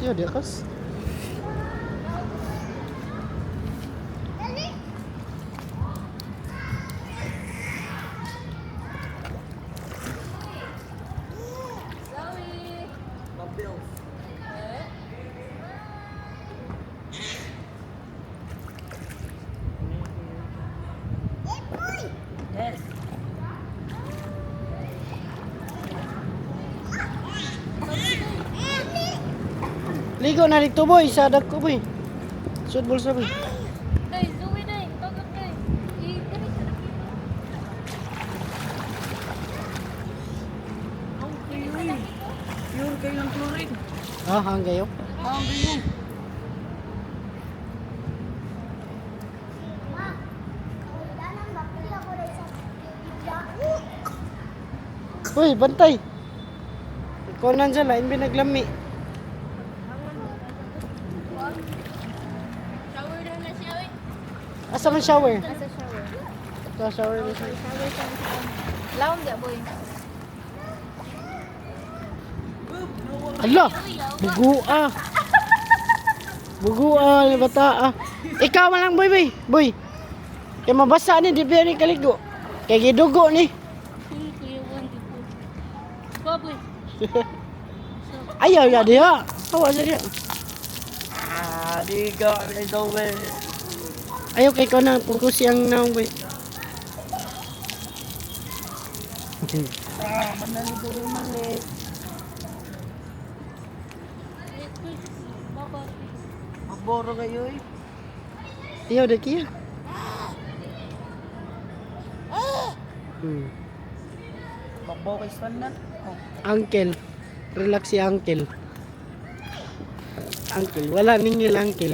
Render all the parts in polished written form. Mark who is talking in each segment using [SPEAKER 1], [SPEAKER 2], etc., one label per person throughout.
[SPEAKER 1] Yo, di akas.
[SPEAKER 2] Yes.
[SPEAKER 1] Ligo na dito boy, sa dagko boy. Sud bulsa boy.
[SPEAKER 3] Day, Zoe day. Tawag day. Dali sa dapit.
[SPEAKER 2] Ang kayo. Yun kayo ng chlorine.
[SPEAKER 1] Ah, hanggayo.
[SPEAKER 2] Ang kayo.
[SPEAKER 1] Uy, bantay. Ikaw nandiyan, lain binaglami.
[SPEAKER 3] Shower daw na siya, eh.
[SPEAKER 1] Asa man shower?
[SPEAKER 3] Nasa shower.
[SPEAKER 1] Ito, shower na siya.
[SPEAKER 3] Shower siya. Laom di, boy.
[SPEAKER 1] Ala, bugua. Bugua ni bata ah. Ikaw man lang boy, boy. Boy. Kay mabasa ni di biya ni kaligo. Kay gidugo ni.
[SPEAKER 3] Kuyawan di po. Baboy.
[SPEAKER 1] Ayaw ya dia. Hawa sa dia.
[SPEAKER 2] Ah, di ka. Ay, daw eh.
[SPEAKER 1] Ayaw kay ko na purkusi ang naong boy.
[SPEAKER 2] Ah, manali ko rin mali.
[SPEAKER 3] Baba.
[SPEAKER 2] Magboro kayo eh.
[SPEAKER 1] Ayaw dah kia.
[SPEAKER 2] Magbaw kay Stanan. Oh.
[SPEAKER 1] Uncle. Relax si uncle. Uncle, wala ningil uncle.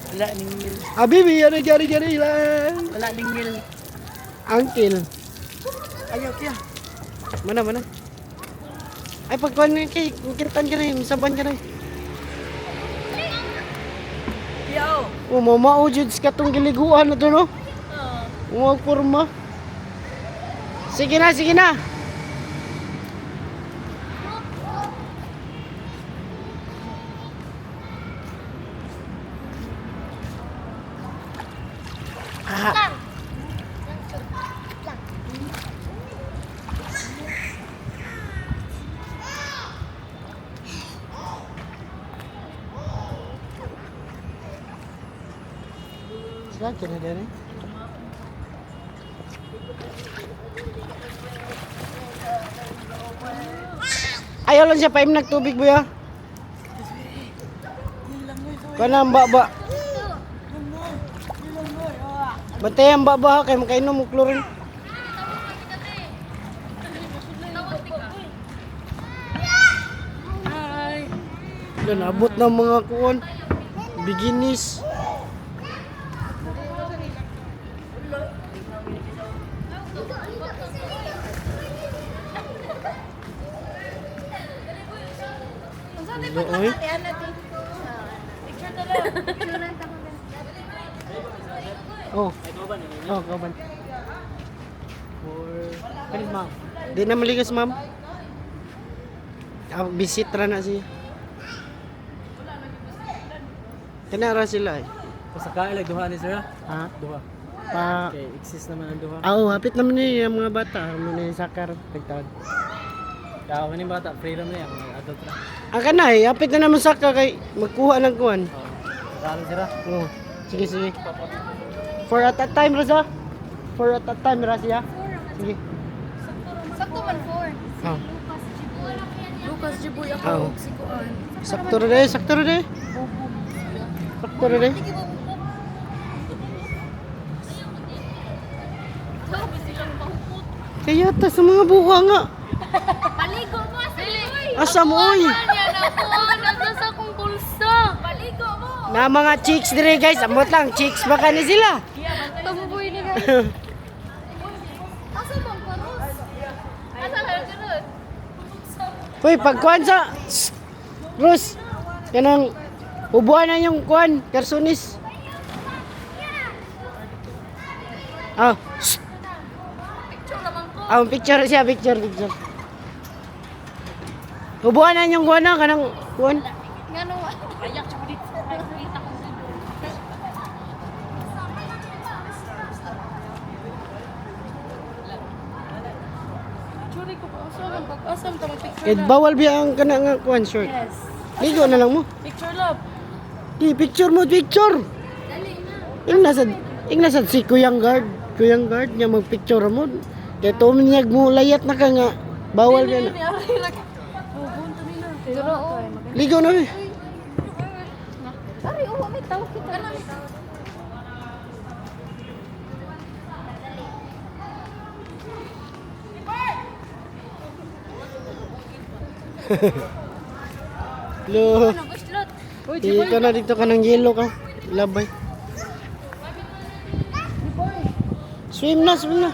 [SPEAKER 2] Wala ningil.
[SPEAKER 1] Habibi, ano jari-jari lang.
[SPEAKER 2] Wala ningil.
[SPEAKER 1] Uncle.
[SPEAKER 2] Ayaw kaya.
[SPEAKER 1] Mana? Ay, pagkuhan nga kay, kintan ka rin, saban ka rin.
[SPEAKER 2] Yaw.
[SPEAKER 1] Mamao jud sa katong giliguan na to, no? Umag forma. Sige na. Ah, sakit na din eh. Ayaw lang siya paim nagtubig boy ah. Kana ang baba. Bantay ang baba ha kay makainom mo chlorine.
[SPEAKER 2] Hi.
[SPEAKER 1] Doon abot ng mga kuon. Biginis. Oy.
[SPEAKER 3] Picture dala. Picture na ta
[SPEAKER 1] Oh. Oh, kaban. Kanis ma'am. Di na maligas ma'am. Ah, visit ra na siya. Kanara sila eh.
[SPEAKER 2] Pasakain lang duha ni sir.
[SPEAKER 1] Ha?
[SPEAKER 2] Duha.
[SPEAKER 1] Pa
[SPEAKER 2] Okay, exist naman ang duha.
[SPEAKER 1] Oo, hapit naman ni yung mga bata, mo ni sakar pagtawag.
[SPEAKER 2] Kaya kaning bata, freedom na yan. Adult na.
[SPEAKER 1] Ang kanay, hapit na naman saka kay magkuha ng kuan.
[SPEAKER 2] Kalo sila.
[SPEAKER 1] Oh. Sige. For at a time Raza. For at a time Raza. Sige.
[SPEAKER 3] Sakto man 4.
[SPEAKER 1] Oh.
[SPEAKER 3] Lucas Jiboy ako.
[SPEAKER 1] Oo.
[SPEAKER 3] Si Kuan.
[SPEAKER 1] Sakto ra de. Sakto ra de. Kaya ta sa mga buha nga.
[SPEAKER 3] Paligo mo sa
[SPEAKER 1] Asa mo oy?
[SPEAKER 3] Yan ako. Nasa sa kong bulsa. Paligo mo.
[SPEAKER 1] Na mga chicks dire guys, amot lang chicks baka ni sila.
[SPEAKER 3] Tabuboy ni guys. Asa bang paros? Asa lang ganun?
[SPEAKER 1] Hoy, pagkuan sa Rus. Kanang ubuan na yung kuan, karsunis. Ah,
[SPEAKER 3] Picture naman ko.
[SPEAKER 1] picture siya, picture. Ubuan na yung kuwan na, kanang kuwan.
[SPEAKER 3] Ngano wa? Ayak siya dito. Kita ko. Churi ko pa usap pag-asam ta mag-picture.
[SPEAKER 1] Kahit bawal biya ang kana nga kuwan short.
[SPEAKER 3] Yes.
[SPEAKER 1] Ligo na lang mo.
[SPEAKER 3] Picture love.
[SPEAKER 1] Di, picture mo, picture. Ing nasa si Kuyang Guard. Kuyang Guard niya magpicture mo. Kaya tuminyag mo, layat na ka nga. Bawal na.
[SPEAKER 3] Oh, bunta nila. Pero
[SPEAKER 1] Ligo na eh.
[SPEAKER 3] Ari, oh, may tawag kita.
[SPEAKER 1] Lo.
[SPEAKER 3] Ano, buslot?
[SPEAKER 1] Ika na dito ka ng yelo ka. Labay. Swim na, swim na.